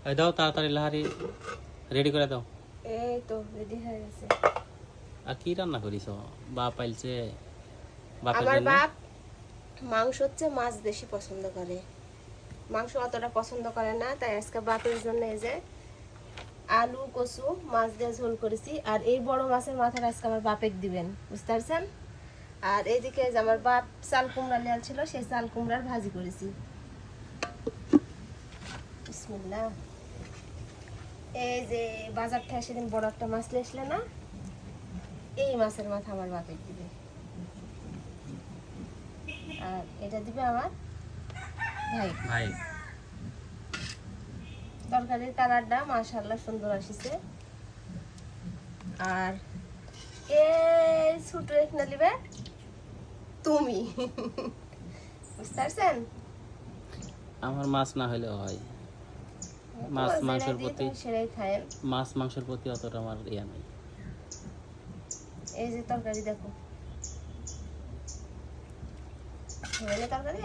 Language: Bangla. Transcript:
এই দাও তাড়াতাড়ি লাহারি রেডি করে দাও। এই তো রেডি হয়ে গেছে। আর কি রান্না করিস? বাপ আইলছে, বাপের আমার জন্য। বাপ মাংস হচ্ছে মাছ বেশি পছন্দ করে, মাংস অতটা পছন্দ করে না, তাই আজকে বাপের জন্য এই যে আলু কচু মাছ দিয়ে ঝোল করেছি। আর এই বড় মাছের মাথাটা আজকে আমার বাপের দিবেন, বুঝতে পারছেন। আর এইদিকে যে আমার বাপ চাল কুমড়া লিয়াল ছিল, সেই চাল কুমড়ার ভাজি করেছি। বিসমিল্লাহ। এই যে বাজার থেকে সেদিন বড় একটা মাছ নিয়ে আসলে না, এই মাছের মাথা আমার বাপের দিবে। আর এটা দিবে আমার ভাই। ভাই তরকারির কালারটা মাশাআল্লাহ সুন্দর আসিছে। আর এই ছোট একটা দিবে তুমি, বুঝতে পারছেন। আমার মাছ না হলে হয়, মাছ মাংসের প্রতি সেটাই খায়েন। মাছ মাংসের প্রতি অতটা আমার ইয়া নাই। এই যে তরকারি দেখো, তরকারি